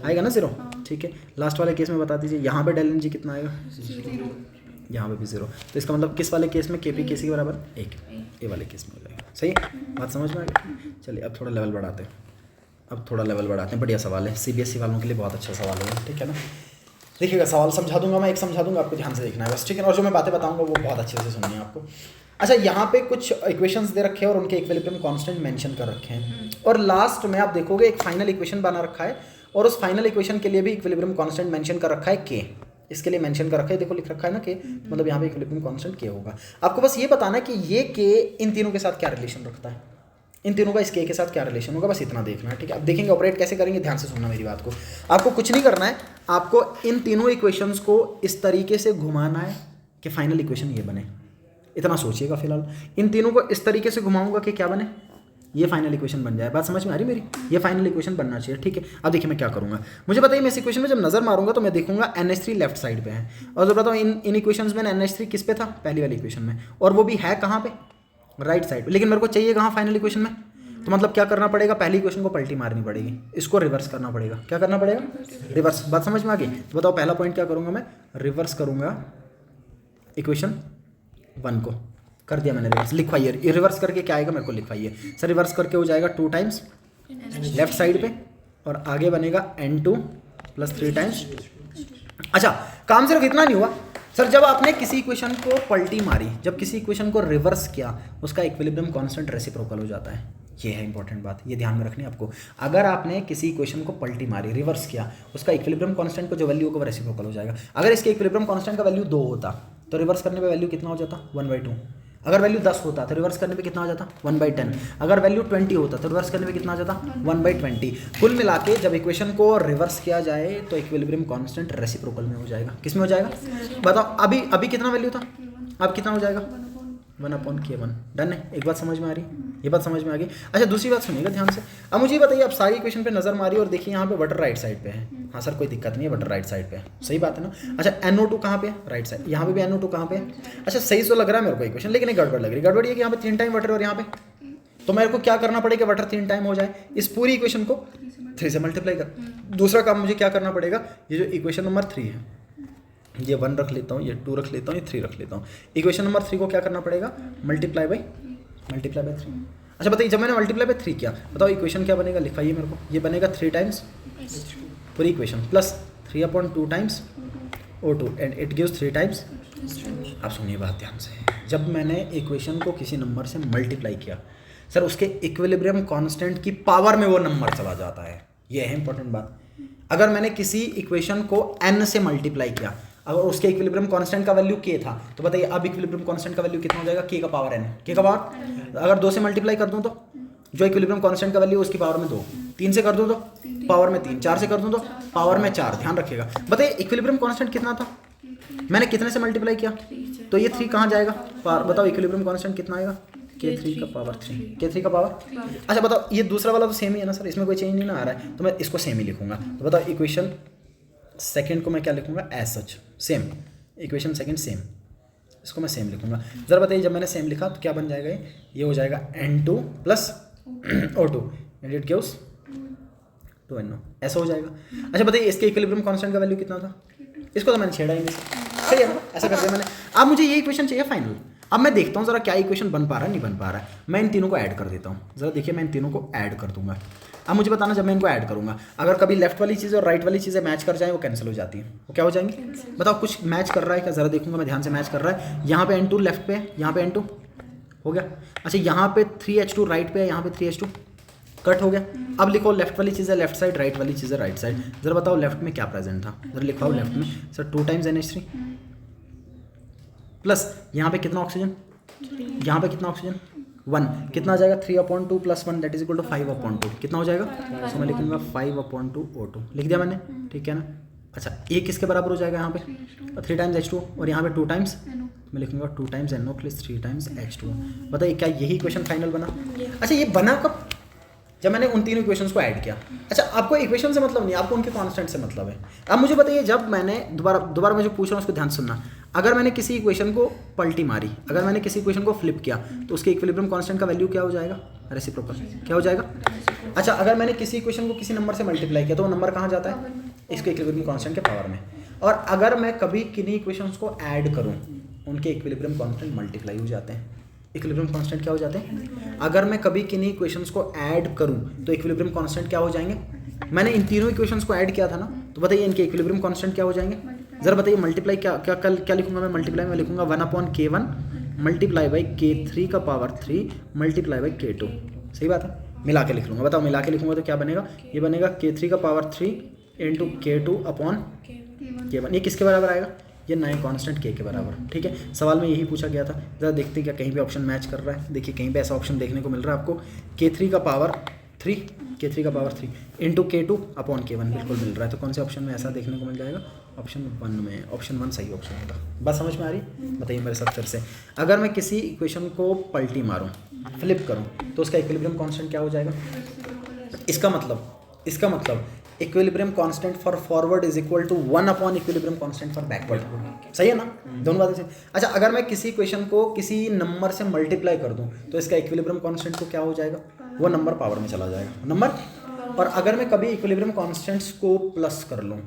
आएगा ना 0, ठीक है। लास्ट वाले केस में बता दीजिए, यहाँ पे डेल एन जी कितना आएगा? यहाँ पे भी 0। तो इसका मतलब किस वाले केस में केपी केसी के बराबर? 1, ये वाले केस में हो जाएगा। सही बात समझ में आ गई? चलिए अब थोड़ा लेवल बढ़ाते हैं, बढ़िया सवाल है, सीबीएसई वालों के लिए बहुत अच्छा सवाल है, ठीक है ना। देखिएगा सवाल समझा दूंगा मैं, एक समझा दूंगा, आपको ध्यान से देखना है बस, ठीक है। और जो मैं बातें बताऊंगा वो बहुत अच्छे से सुननी है आपको। अच्छा, यहाँ पे कुछ इक्वेशंस दे रखे हैं और उनके इक्विलिब्रियम कांस्टेंट मेंशन कर रखे हैं, और लास्ट में आप देखोगे एक फाइनल इक्वेशन बना रखा है, और उस फाइनल इक्वेशन के लिए भी इक्विलिब्रियम कांस्टेंट मेंशन कर रखा है के, इसके लिए मेंशन कर रखा है, देखो लिख रखा है ना के, मतलब यहाँ पे इक्विलिब्रियम कांस्टेंट के होगा। आपको बस ये बताना है कि ये के इन तीनों के साथ क्या रिलेशन रखता है, इन तीनों का इस के साथ क्या रिलेशन होगा, बस इतना देखना है, ठीक है। अब देखेंगे ऑपरेट कैसे करेंगे, ध्यान से सुनना मेरी बात को। आपको कुछ नहीं करना है, आपको इन तीनों इक्वेशंस को इस तरीके से घुमाना है कि फाइनल इक्वेशन ये बने, इतना सोचिएगा फिलहाल। इन तीनों को इस तरीके से घुमाऊंगा कि क्या बने, ये फाइनल इक्वेशन बन जाए। बात समझ में आ रही मेरी? ये फाइनल इक्वेशन बनना चाहिए, ठीक है। अब देखिए मैं क्या करूंगा, मुझे बताइए मैं इस इक्वेशन में जब नजर मारूंगा तो मैं देखूंगा NH3 लेफ्ट साइड पे है, और जब बताऊँ इन इक्वेशंस में NH3 किस पे था? पहली वाली इक्वेशन में, और वो भी है कहाँ पे? राइट साइड पे। लेकिन मेरे को चाहिए कहाँ? फाइनल इक्वेशन में। तो मतलब क्या करना पड़ेगा? पहली इक्वेशन को पलटी मारनी पड़ेगी, इसको रिवर्स करना पड़ेगा। क्या करना पड़ेगा? रिवर्स। बात समझ में आ गई? तो बताओ पहला पॉइंट क्या करूंगा मैं? रिवर्स करूंगा इक्वेशन 1 को, कर दिया मैंने रिवर्स। लिखवाइए, ये रिवर्स करके क्या आएगा मेरे को लिखवाइए सर। रिवर्स करके हो जाएगा 2 टाइम्स लेफ्ट साइड पे, और आगे बनेगा N2 + 3 टाइम्स। अच्छा, काम सिर्फ इतना नहीं हुआ सर, जब आपने किसी इक्वेशन को पलटी मारी, जब किसी इक्वेशन को रिवर्स किया, उसका इक्विलिब्रियम कांस्टेंट रेसिप्रोकल हो जाता है। ये है इंपॉर्टेंट बात, ये ध्यान में रखनी है आपको। अगर आपने किसी इक्वेशन को पलटी मारी, रिवर्स किया, उसका इक्विलिब्रियम कांस्टेंट को जो वैल्यू होगा वो रेसिप्रोकल हो जाएगा। अगर इसके इक्विलिब्रियम कांस्टेंट का वैल्यू 2 होता तो रिवर्स करने पे वैल्यू कितना हो जाता? 1/2। अगर वैल्यू 10 होता तो रिवर्स करने पे कितना हो जाता? 1/10। अगर वैल्यू 20 होता तो रिवर्स करने पे कितना हो जाता? 1/20। कुल मिला के जब इक्वेशन को रिवर्स किया जाए तो इक्विलिब्रियम कांस्टेंट रेसिप्रोकल में हो जाएगा। किस में हो जाएगा? बताओ अभी कितना वैल्यू था, अब कितना हो जाएगा? 1/k1। डन है? एक बात समझ में आ रही? ये बात समझ में आ गई। अच्छा, दूसरी बात सुनिएगा ध्यान से। अब मुझे बताइए, आप सारी इक्वेशन पे नजर मारिए और देखिए यहाँ पे बटर राइट साइड पे है। हाँ सर कोई दिक्कत नहीं है, बटर राइट साइड पे है, सही बात है ना। अच्छा, NO2 कहाँ पे है? Right side. यहाँ पे भी NO2 कहाँ पे है? अच्छा, सही तो लग रहा है मेरे को इक्वेशन, लेकिन एक गड़बड़ लग रही। गड़बड़ ये कि यहाँ पे 3 टाइम बटर और यहाँ पे, तो मेरे को क्या करना पड़ेगा? बटर 3 टाइम हो जाए, इस पूरी इक्वेशन को 3 से मल्टीप्लाई कर। दूसरा काम मुझे क्या करना पड़ेगा? ये जो इक्वेशन नंबर 3 है, ये 1 रख लेता हूँ, ये 2 रख लेता हूँ, ये 3 रख लेता हूँ। इक्वेशन नंबर 3 को क्या करना पड़ेगा? Multiply by 3। अच्छा बताइए, जब मैंने मल्टीप्लाई बाई 3 किया, बताओ इक्वेशन क्या बनेगा? लिखवाइए मेरे को। ये बनेगा 3 टाइम्स पूरी equation plus 3/2 times O2 and it gives 3 times. आप सुनिए बात ध्यान से, जब मैंने इक्वेशन को किसी नंबर से मल्टीप्लाई किया सर, उसके इक्विलिब्रियम कांस्टेंट की पावर में वो नंबर चला जाता है। ये है इंपॉर्टेंट बात। अगर मैंने किसी इक्वेशन को n से मल्टीप्लाई किया, अगर उसके इक्विलिब्रियम कांस्टेंट का वैल्यू k था, तो बताइए अब इक्विलिब्रियम कांस्टेंट का वैल्यू कितना हो जाएगा? k का पावर n। k का पावर, अगर 2 से मल्टीप्लाई कर दूं तो जो इक्विलिब्रियम कांस्टेंट का वैल्यू उसकी पावर में 2, 3 से कर दूं तो पावर में 3, 4 से कर दूं तो पावर में 4। ध्यान रखिएगा। बताइए इक्विलिब्रियम कांस्टेंट कितना था? मैंने कितने से मल्टीप्लाई किया? तो ये 3 कहाँ जाएगा? बताओ इक्विलिब्रियम कांस्टेंट कितना आएगा? K3 का पावर 3। K3 का पावर। अच्छा बताओ, ये दूसरा वाला तो सेम ही है ना सर, इसमें कोई चेंज नहीं ना आ रहा है, तो मैं इसको सेम ही लिखूंगा। तो बताओ इक्वेशन सेकंड को मैं क्या लिखूंगा? As such same. Equation second same, इसको मैं सेम लिखूंगा। जरा बताइए, जब मैंने सेम लिखा तो क्या बन जाएगा? ये हो जाएगा N2 + O2 and it gives 2NO, ऐसा हो जाएगा। अच्छा बताइए, इसके इक्विलिब्रियम कांस्टेंट का वैल्यू कितना था? इसको तो मैंने छेड़ा ही नहीं, सही है ना? ऐसा कर दिया मैंने। अब मुझे ये इक्वेशन चाहिए फाइनल। अब मैं देखता हूँ जरा क्या इक्वेशन बन पा रहा है, नहीं बन पा रहा है। मैं इन तीनों को ऐड कर देता हूँ, जरा देखिए मैं इन तीनों को ऐड कर दूंगा। अब मुझे बताना जब मैं इनको ऐड करूंगा, अगर कभी लेफ्ट वाली चीज़ और राइट वाली चीज़ें मैच कर जाए वो कैंसिल हो जाती है, वो क्या हो जाएंगी बताओ। कुछ मैच कर रहा है क्या, जरा देखूंगा मैं ध्यान से। मैच कर रहा है, यहाँ पे N2 लेफ्ट पे, यहाँ पे N2 हो गया। अच्छा यहाँ पे 3H2 राइट पे है, यहाँ पे 3H2 कट हो गया। अब लिखो लेफ्ट वाली चीज़ है लेफ्ट साइड, राइट वाली चीज़ है राइट साइड। जरा बताओ लेफ्ट में क्या प्रेजेंट था, जरा लिखवाओ लेफ्ट में। सर 2 टाइम्स NH3 प्लस यहाँ पे कितना ऑक्सीजन, यहाँ पे कितना ऑक्सीजन 1, कितना आ जाएगा 3/2 + 1 दैट इज इक्वल टू 5/2। कितना हो जाएगा, तो मैं लिखूंगा 5/2 O2 लिख दिया मैंने, ठीक है ना। अच्छा ये किसके बराबर हो जाएगा यहाँ पे 3 टाइम्स H2 और यहाँ पे 2 टाइम्स, मैं लिखूंगा 2 टाइम्स NO + 3 टाइम्स H2। बताइए क्या यही इक्वेशन फाइनल बना। अच्छा ये बना कब, जब मैंने उन तीनों इक्वेशंस को ऐड किया। अच्छा आपको इक्वेशन से मतलब नहीं, आपको उनके कांस्टेंट से मतलब है। अब मुझे बताइए जब मैंने दोबारा मैं जो पूछ रहा हूँ उसको ध्यान सुनना, अगर मैंने किसी इक्वेशन को पलटी मारी, अगर मैंने किसी इक्वेशन को फ्लिप किया तो उसके इक्विलिब्रियम कांस्टेंट का वैल्यू क्या हो जाएगा, रेसिप्रोकल क्या हो जाएगा। अच्छा अगर मैंने किसी इक्वेशन को किसी नंबर से मल्टीप्लाई किया तो वो नंबर कहाँ जाता है, इसके इक्विलिब्रियम कांस्टेंट के पावर में। और अगर मैं कभी किन्हीं इक्वेशंस को ऐड करूँ उनके इक्विलिब्रियम कांस्टेंट मल्टीप्लाई हो जाते हैं। इक्विलिब्रियम कांस्टेंट क्या हो जाते हैं, अगर मैं कभी किन्हीं इक्वेशंस को ऐड करूं तो इक्विलिब्रियम कांस्टेंट क्या हो जाएंगे। मैंने इन तीनों इक्वेशंस को ऐड किया था ना, तो बताइए इनके इक्विलिब्रियम कांस्टेंट क्या हो जाएंगे। जरा बताइए मल्टीप्लाई क्या लिखूंगा मैं, मल्टीप्लाई में लिखूंगा 1/K1 मल्टीप्लाई बाई K3 का पावर 3 मल्टीप्लाई बाई K2। सही बात है, मिला के लिख लूँगा। बताओ मिला के लिखूंगा तो क्या बनेगा, ये बनेगा K3 का पावर 3 इंटू K2/K1। ये किसके बराबर आएगा, ये नए कांस्टेंट K के बराबर, ठीक है। सवाल में यही पूछा गया था, ज़रा देखते हैं क्या कहीं पे ऑप्शन मैच कर रहा है। देखिए कहीं पे ऐसा ऑप्शन देखने को मिल रहा है आपको, K3 का पावर 3 इंटू K2/K1 बिल्कुल मिल रहा है। तो कौन से ऑप्शन में ऐसा देखने को मिल जाएगा, ऑप्शन 1 में। ऑप्शन 1 सही ऑप्शन होगा। बात समझ में आ रही, बताइए मेरे साथ फिर से। अगर मैं किसी इक्वेशन को पलटी मारूँ, फ्लिप करूँ, तो उसका इक्विलिब्रियम कांस्टेंट क्या हो जाएगा। इसका मतलब equilibrium constant for forward is equal to 1 equilibrium constant for backward. सही है ना, दोनों बातें सही। अच्छा अगर मैं किसी इक्वेशन को किसी नंबर से मल्टीप्लाई कर दूं तो इसका इक्विलिब्रियम कांस्टेंट को क्या हो जाएगा, वो नंबर पावर में चला जाएगा नंबर। और अगर मैं कभी इक्विलिब्रियम कांस्टेंट्स को प्लस कर लूँ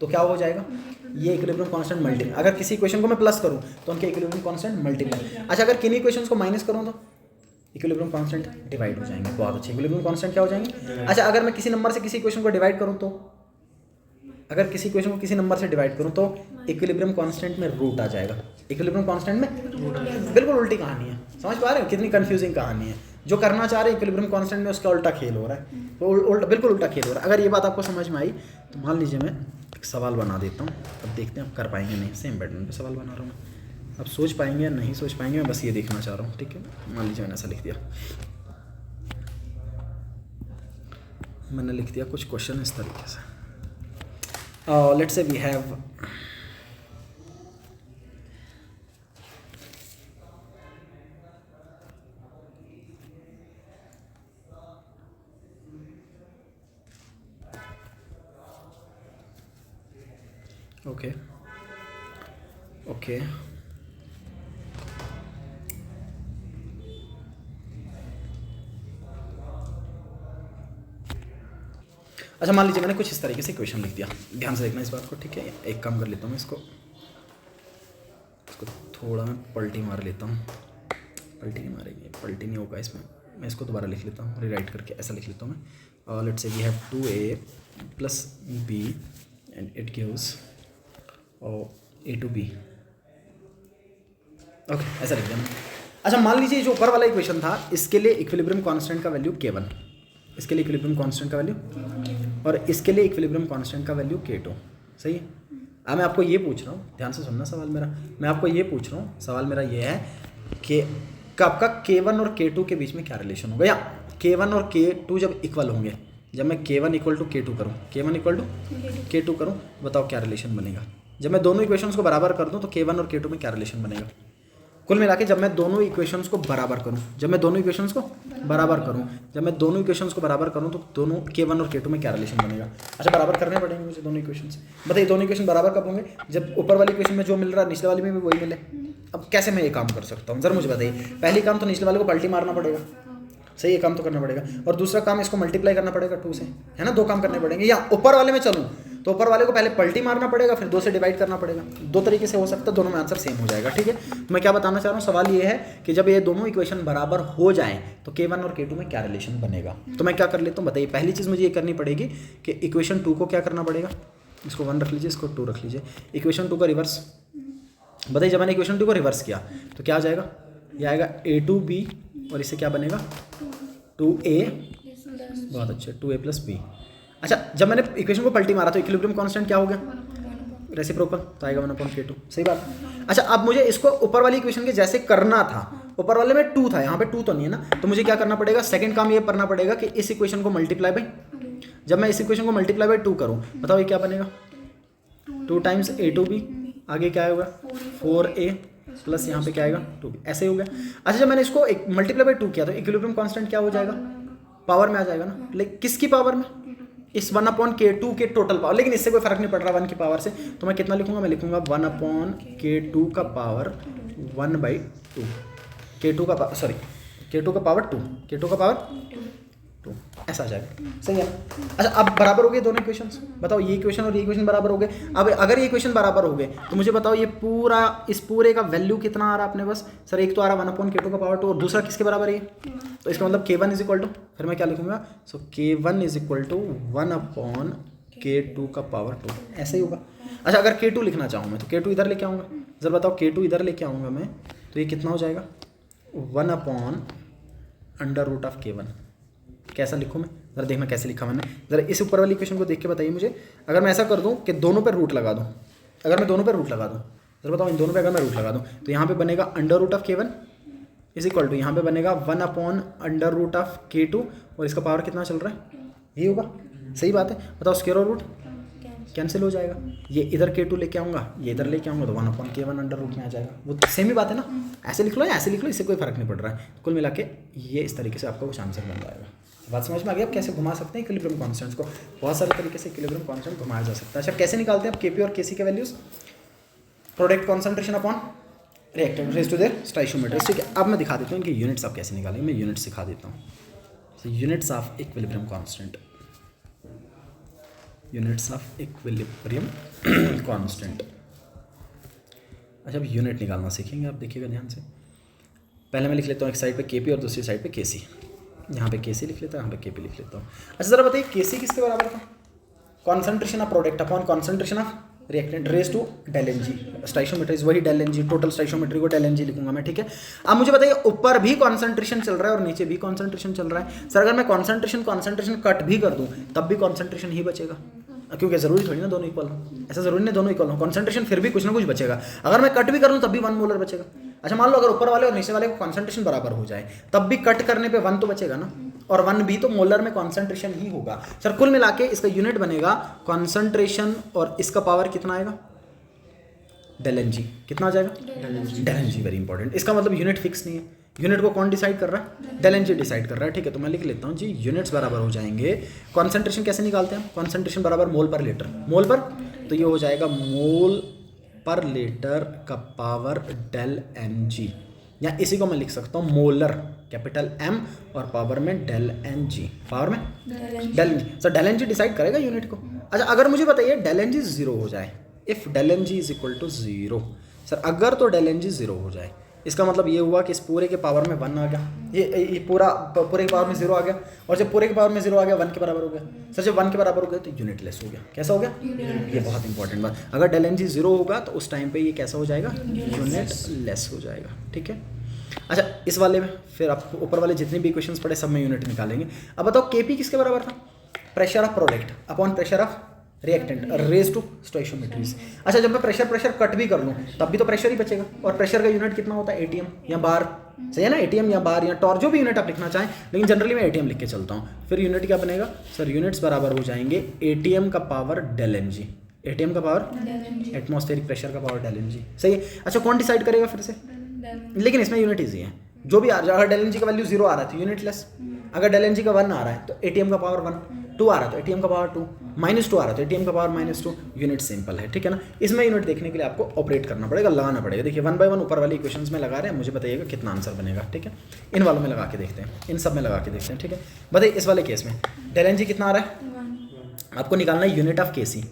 तो क्या हो जाएगा, ये इक्विलिब्रियम कांस्टेंट मल्टीप्लाई। अगर किसी इक्वेशन को मैं प्लस करूँ तो उनके इक्विलिब्रियम कांस्टेंट मल्टीप्लाई। अच्छा अगर किन्हीं इक्वेशंस को माइनस करूँ तो इक्विलिब्रियम कांस्टेंट डिवाइड हो जाएंगे। बहुत अच्छे, इक्विलिब्रियम कांस्टेंट क्या हो जाएंगे। अच्छा अगर मैं किसी नंबर से किसी इक्वेशन को डिवाइड करूं तो, अगर किसी इक्वेशन को किसी नंबर से डिवाइड करूं तो इक्विलिब्रियम कांस्टेंट में रूट आ जाएगा। इक्विलिब्रियम कांस्टेंट में बिल्कुल उल्टी कहानी है। समझ पा रहे हो कितनी कंफ्यूजिंग कहानी है। जो करना चाह रहे हैं इक्विलिब्रियम कांस्टेंट में, उसका उल्टा खेल हो रहा है, तो बिल्कुल उल्टा खेल हो रहा है। अगर ये बात आपको समझ में आई तो मान लीजिए मैं एक सवाल बना देता हूँ, अब देखते हैं आप कर पाएंगे नहीं। सेम पैटर्न पे सवाल बना रहा हूँ, अब सोच पाएंगे या नहीं सोच पाएंगे, मैं बस ये देखना चाह रहा हूँ, ठीक है। मान लीजिए मैंने ऐसा लिख दिया, मैंने लिख दिया कुछ क्वेश्चन इस तरीके से। Let's say we have okay अच्छा मान लीजिए मैंने कुछ इस तरीके से क्वेश्चन लिख दिया। ध्यान से देखना इस बात को, ठीक है। एक काम कर लेता हूँ, इसको थोड़ा मैं पलटी मार लेता हूँ। पलटी नहीं मारेंगे, पलटी नहीं होगा इसमें। मैं इसको दोबारा लिख लेता हूँ, रिराइट करके ऐसा लिख लेता हूँ मैं। Let's say we have 2a + b and it gives a to b। Okay ऐसा लिख दिया मैंने। अच्छा मान लीजिए जो ऊपर वाला इक्वेशन था, इसके लिए इक्विलिब्रियम कांस्टेंट का वैल्यू K1, इसके लिए इक्विलिब्रियम कांस्टेंट का वैल्यू, और इसके लिए इक्विलिब्रियम कांस्टेंट का वैल्यू K2। सही है। अब मैं आपको ये पूछ रहा हूँ, ध्यान से सुनना सवाल मेरा। मैं आपको ये पूछ रहा हूँ, सवाल मेरा ये है कि आपका K1 और K2 के बीच में क्या रिलेशन होगा, या K1 और K2 जब इक्वल होंगे, जब मैं K1 = K2 करूँ, K1 = K2 करूँ, बताओ क्या रिलेशन बनेगा। जब मैं दोनों इक्वेशंस को बराबर कर दूँ तो K1 और K2 में क्या रिलेशन बनेगा। कुल मिला के जब मैं दोनों इक्वेशंस को बराबर करूं, जब मैं दोनों इक्वेशंस को बराबर करूं तो दोनों K1 और K2 में क्या रिलेशन बनेगा। अच्छा बराबर करने पड़ेंगे मुझे दोनों इक्वेशंस। बताइए दोनों इक्वेशन बराबर कब होंगे, जब ऊपर वाली इक्वेशन में जो मिल रहा है निचले वाली में भी वही मिले। अब कैसे मैं ये काम कर सकता हूँ, जरा मुझे बताइए। पहली काम तो निचले वाले को पलटी मारना पड़ेगा, सही, ये काम तो करना पड़ेगा। और दूसरा काम इसको मल्टीप्लाई करना पड़ेगा 2 से, है ना। 2 काम करने पड़ेंगे। या ऊपर वाले में चलूँ तो ऊपर वाले को पहले पलटी मारना पड़ेगा, फिर 2 से डिवाइड करना पड़ेगा। 2 तरीके से हो सकता है, दोनों में आंसर सेम हो जाएगा। ठीक है, तो मैं क्या बताना चाह रहा हूँ, सवाल ये है कि जब ये दोनों इक्वेशन बराबर हो जाएं तो K1 और K2 में क्या रिलेशन बनेगा। तो मैं क्या कर लेता हूँ बताइए। पहली चीज़ मुझे ये करनी पड़ेगी कि इक्वेशन 2 को क्या करना पड़ेगा, इसको 1 रख लीजिए, इसको 2 रख लीजिए। इक्वेशन 2 का रिवर्स बताइए। जब मैंने इक्वेशन 2 को रिवर्स किया तो क्या आ जाएगा, ये आएगा A2B और इससे क्या बनेगा 2A, बहुत अच्छे 2A + B। अच्छा, जब मैंने इक्वेशन को पलटी मारा तो इक्विलिब्रियम कांस्टेंट क्या हो गया, रेसिप्रोकल, तो आएगा 1/K2। सही बात। अच्छा, अब मुझे इसको ऊपर वाली इक्वेशन के जैसे करना था, ऊपर वाले में 2 था, यहाँ पे 2 तो नहीं है ना, तो मुझे क्या करना पड़ेगा, सेकंड काम ये करना पड़ेगा कि इस इक्वेशन को मल्टीप्लाई बाई, जब मैं इस इक्वेशन को मल्टीप्लाई बाई 2 करूँ, बताओ ये क्या बनेगा 2 टाइम्स A2B, आगे क्या होगा 4A प्लस यहाँ पे क्या आएगा 2B, ऐसे हो गया। अच्छा, जब मैंने इसको मल्टीप्लाई बाई 2 किया तो इक्विलिब्रियम कांस्टेंट क्या हो जाएगा, पावर में आ जाएगा ना, लेकिन किसकी पावर में, इस 1/K2 के टोटल पावर। लेकिन इससे कोई फर्क नहीं पड़ रहा 1 की पावर से, तो मैं कितना लिखूंगा, मैं लिखूंगा 1/K2 का पावर 1/2, K2 का पावर 2, K2 का पावर 2, ऐसा आ जाएगा। सही है। अच्छा, अब बराबर हो गए दोनों इक्वेशंस, बताओ ये इक्वेशन और ये इक्वेशन बराबर हो गए। अब अगर ये इक्वेशन बराबर हो गए तो मुझे बताओ ये पूरा, इस पूरे का वैल्यू कितना आ रहा है अपने पास, सर एक तो आ रहा 1/K2 का पावर 2 और दूसरा किसके बराबर है, तो इसका मतलब K1 इज इक्वल टू, फिर मैं क्या लिखूंगा, सो K1 is equal to 1/K2 का पावर 2, ऐसे ही होगा। अच्छा, अगर K2 लिखना चाहूँ मैं तो K2 इधर लेके आऊँगा, जब बताओ K2 इधर लेके आऊँगा मैं, तो ये कितना हो जाएगा 1/√K1। कैसा लिखूँ मैं, ज़रा देखना कैसे लिखा मैंने, ज़रा इस ऊपर वाली इक्वेशन को देख के बताइए मुझे। अगर मैं ऐसा कर दूँ कि दोनों पे रूट लगा दूँ, अगर मैं दोनों पे रूट लगा दूँ, ज़रा बताओ इन दोनों पे अगर मैं रूट लगा दूँ तो यहाँ पे बनेगा √K1 इज इक्वल टू, यहाँ पे बनेगा 1/√K2 और इसका पावर कितना चल रहा है, यही होगा। सही बात है। बताओ स्क्वायर और रूट कैंसिल हो जाएगा, ये इधर K2 लेके आऊँगा, ये इधर लेके आऊँगा तो 1/K1 अंडर रूट में आ जाएगा। वो सेम ही बात है ना, ऐसे लिख लो या ऐसे लिख लो, इससे कोई फर्क नहीं पड़ रहा है। कुल मिला के ये इस तरीके से आपका कुछ आंसर बन जाएगा। बात समझ में आ गई आप कैसे घुमा सकते हैं इक्विलिब्रियम कांस्टेंट्स को, बहुत सारे तरीके से इक्विलिब्रियम कांस्टेंट घुमाया जा सकता है। अच्छा, कैसे निकालते हैं आप KP और KC के values, product concentration upon reactant raise to their stoichiometry. ठीक है, अब मैं दिखा देता हूँ इनके यूनिट्स आप कैसे निकालेंगे, मैं यूनिट्स सिखा देता हूँ। Units of equilibrium constant, units of equilibrium constant. अच्छा, अब यूनिट निकालना सीखेंगे आप, देखिएगा ध्यान से। पहले मैं लिख लेता हूँ एक साइड पे KP और दूसरी साइड पे KC, यहाँ पे KC लिख लेता हूँ, यहाँ पे KP लिख लेता हूँ। अच्छा, ज़रा बताइए KC किसके बराबर था, concentration of product upon concentration of reactant raise to ΔNG, stoichiometry वही ΔNG, टोटल स्टोइकियोमेट्री को ΔNG लिखूंगा मैं। ठीक है, अब मुझे बताइए ऊपर भी कॉन्सेंट्रेशन चल रहा है और नीचे भी कॉन्सेंट्रेशन चल रहा है। सर अगर मैं कॉन्सेंट्रेशन कट भी कर दूं तब भी कॉन्सेंट्रेशन ही बचेगा, क्योंकि जरूरी थोड़ी ना दोनों इक्वल हो, ऐसा जरूरी नहीं दोनों इक्वल हो, कॉन्सेंट्रेशन फिर भी कुछ ना कुछ बचेगा। अगर मैं कट भी कर लूँ तब भी 1 मोलर बचेगा। अच्छा, मान लो अगर ऊपर वाले और नीचे वाले को कॉन्सेंट्रेशन बराबर हो जाए तब भी कट करने पे 1 तो बचेगा ना, और 1 भी तो मोलर में कॉन्सेंट्रेशन ही होगा। सर कुल मिला के इसका यूनिट बनेगा कॉन्सेंट्रेशन और इसका पावर कितना आएगा ΔNG, कितना आ जाएगा ΔNG, वेरी इंपॉर्टेंट। इसका मतलब यूनिट फिक्स नहीं है, यूनिट को कौन डिसाइड कर रहा है, ΔNG डिसाइड कर रहा है। ठीक है, तो मैं लिख लेता हूँ जी, यूनिट्स बराबर हो जाएंगे। कॉन्सेंट्रेशन कैसे निकालते हैं, कॉन्सेंट्रेशन बराबर मोल पर लीटर, मोल पर, तो ये हो जाएगा मोल पर लीटर का पावर ΔNG, या इसी को मैं लिख सकता हूँ मोलर कैपिटल M और पावर में ΔNG, पावर में ΔNG। सर ΔNG डिसाइड करेगा यूनिट को। अच्छा, अगर मुझे बताइए ΔNG 0 हो जाए, if ΔNG is equal to 0, sir अगर तो ΔNG 0 हो जाए, इसका मतलब ये हुआ कि इस पूरे के पावर में 1 आ गया, ये पूरे के पावर में 0 आ गया, और जब पूरे के पावर में 0 आ गया 1 के बराबर हो गया। सर जब 1 के बराबर हो गया तो यूनिट लेस हो गया। कैसा हो गया, ये बहुत इंपॉर्टेंट बात, अगर ΔNG 0 होगा तो उस टाइम पे ये कैसा हो जाएगा, यूनिट लेस हो जाएगा। ठीक है, अच्छा इस वाले में फिर आप ऊपर वाले जितने भी इक्वेशंस पढ़े सब में यूनिट निकालेंगे। अब बताओ KP किसके बराबर था, pressure of product upon pressure of reactant raise to stoichiometries. अच्छा, जब मैं प्रेशर कट भी कर लूँ तब भी तो प्रेशर ही बचेगा, और प्रेशर का यूनिट कितना होता है ATM या बार, सही है ना, ATM या बार या टॉर, जो भी यूनिट आप लिखना चाहें, लेकिन जनरली मैं ATM लिख के चलता हूँ। फिर यूनिट क्या बनेगा, सर यूनिट्स बराबर हो जाएंगे ATM का पावर ΔNG, ATM का पावर एटमॉस्फेरिक प्रेशर का पावर ΔNG। सही है। अच्छा, कौन डिसाइड करेगा फिर से, लेकिन इसमें यूनिट ईजी है, जो भी आ रहा है। अगर ΔNG का वैल्यू 0 आ रहा है तो यूनिट लेस, अगर ΔNG का 1 आ रहा है तो ATM का पावर 1, 2 आ रहा है तो ATM का पावर 2, -2 आ रहा है तो ATM का पावर -2, यूनिट सिंपल है। ठीक है ना, इसमें यूनिट देखने के लिए आपको ऑपरेट करना पड़ेगा, लगाना पड़ेगा। देखिए 1 बाय 1 ऊपर वाली इक्वेशंस में लगा रहे हैं, मुझे बताइएगा कितना आंसर बनेगा। ठीक है, इन वालों में लगा के देखते हैं, इन सब में लगा के देखते हैं। ठीक है, बताइए इस वाले केस में ΔNG कितना आ रहा है, आपको निकालना है यूनिट ऑफ KC।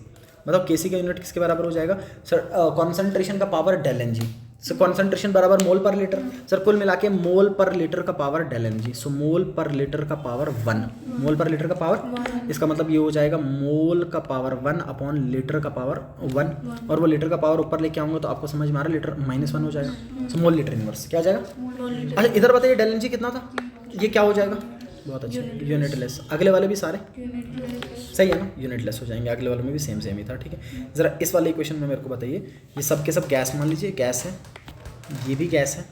बताओ केसी का यूनिट किसके बराबर हो जाएगा सर? कॉन्सेंट्रेशन का power del N G. Sir concentration बराबर मोल पर लीटर। सर कुल मिला के मोल पर लीटर का पावर डेल एन जी। सो मोल पर लीटर का पावर 1, मोल पर लीटर का पावर, इसका मतलब ये हो जाएगा मोल का पावर 1 अपॉन लीटर का पावर 1, और वो लीटर का पावर ऊपर लेके आऊँगा तो आपको समझ में आ रहा है, लीटर -1 हो जाएगा। सो मोल लीटर इनवर्स क्या आ जाएगा? अच्छा इधर बताइए डेल एन जी कितना था, ये क्या हो जाएगा? बहुत अच्छा, यूनिटलेस। अगले वाले भी सारे सही है ना, यूनिटलेस हो जाएंगे। अगले वाले में भी सेम ही था, ठीक है। ज़रा इस वाले इक्वेशन में मेरे को बताइए, ये सब के सब गैस मान लीजिए, गैस है, ये भी गैस है,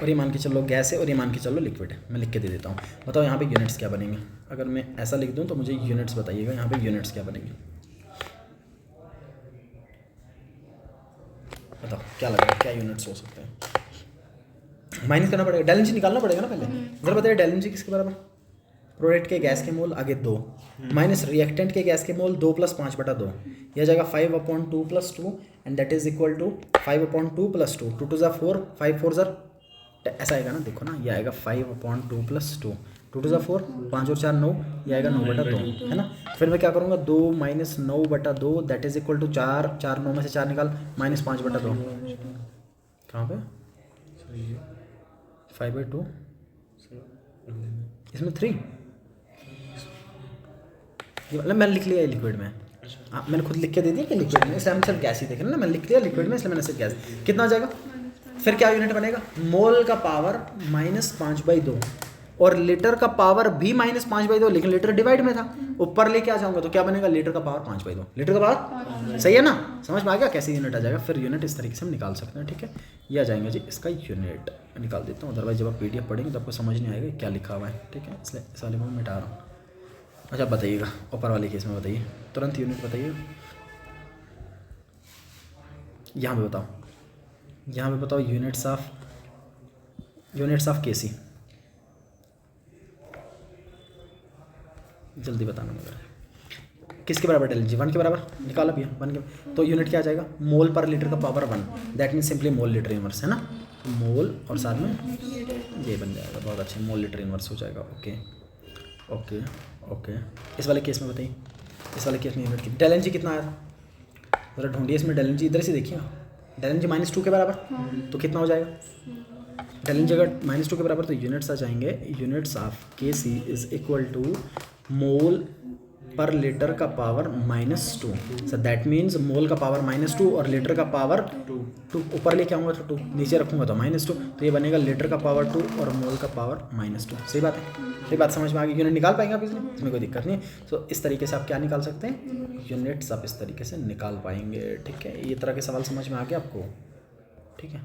और ये मान के चलो गैस है, और ये मान के चलो लिक्विड है। मैं लिख के दे देता हूँ, बताओ यहाँ पे यूनिट्स क्या बनेंगे? अगर मैं ऐसा लिख दूँ तो मुझे यूनिट्स बताइएगा, यहाँ पे यूनिट्स क्या बनेंगे? बताओ क्या लग रहा है, क्या यूनिट्स हो सकते हैं? माइनस करना पड़ेगा, डेल एन जी निकालना पड़ेगा ना पहले। ज़रा बताइए डेल एन जी किसके बराबर? प्रोडक्ट के गैस के मोल आगे 2 माइनस रिएक्टेंट के गैस के मोल 2 + 5/2, यह जाएगा 5/2 + 2 and that is equal to 5/2 + 2, 2 × 4, 5 × 4 ऐसा आएगा ना, देखो ना, ये आएगा 5/2 + 2, 2 × 4, 5 और 4 9, ये आएगा 9/2, है ना। फिर मैं क्या करूँगा, 2 - 9/2 दैट इज इक्वल टू 4, 4 9 में से 4 निकाल, -5/2, कहाँ पे 5/2, इसमें 3, ये मतलब मैंने लिख लिया है लिक्विड में। हाँ मैंने खुद लिख के दे दिया कि लिक्विड में, इसलिए हम सिर्फ गैस ही देख रहे हैं ना, मैंने लिख लिया लिक्विड में इसलिए मैंने सिर्फ गैस। कितना आ जाएगा फिर, क्या यूनिट बनेगा? मोल का पावर -5/2 और लीटर का पावर भी -5/2, लेकिन लीटर डिवाइड में था, ऊपर लेके आ जाऊंगा तो क्या बनेगा? लीटर का पावर 5/2, लीटर का पावर, सही है ना? समझ में आ गया कैसे यूनिट आ जाएगा? फिर यूनिट इस तरीके से हम निकाल सकते हैं, ठीक है। ये आ जाएंगे जी, इसका यूनिट निकाल देता हूँ, अदरवाइज जब आप PDF पढ़ेंगे तो आपको समझ नहीं आएगा क्या लिखा हुआ है, ठीक है, इसलिए इस वाले को मैं मिटा रहा हूँ। अच्छा बताइएगा ऊपर वाले केस में बताइए, तुरंत यूनिट बताइए। यहाँ पे बताओ, यहाँ पे बताओ यूनिट्स ऑफ केसी, जल्दी बताना मगर। किसके बराबर डेल जी? 1 के बराबर निकाला भैया, 1 के, तो यूनिट क्या आ जाएगा? मोल पर लीटर का power 1, that mean simply mole litre inverse, है ना। तो मोल और साथ में ये बन जाएगा, बहुत अच्छे, मोल लीटर इनवर्स हो जाएगा। Okay okay okay. इस वाले केस में बताइए, इस वाले केस में यूनिट की डेल एन जी कितना आया था? ज़रा ढूंढिए इसमें डेल एन जी, इधर से देखिए, डेल एन जी -2 के बराबर, तो कितना हो जाएगा? डेल एन जी अगर -2 के बराबर तो यूनिट्स आ जाएंगे, यूनिट्स ऑफ के सी is equal to mole per litre का power -2, so that means mole का पावर -2 और लीटर का पावर 2, ऊपर लेके आऊँगा तो 2, नीचे रखूँगा तो -2, तो ये बनेगा लीटर का पावर 2 और मोल का पावर -2। सही बात है, सही बात समझ में आ गई। यूनिट निकाल पाएंगे आप इसमें कोई दिक्कत नहीं है। तो इस तरीके से आप क्या निकाल सकते हैं? यूनिट्स आप इस तरीके से निकाल पाएंगे, ठीक है। ये तरह के सवाल समझ में आ गया आपको, ठीक है।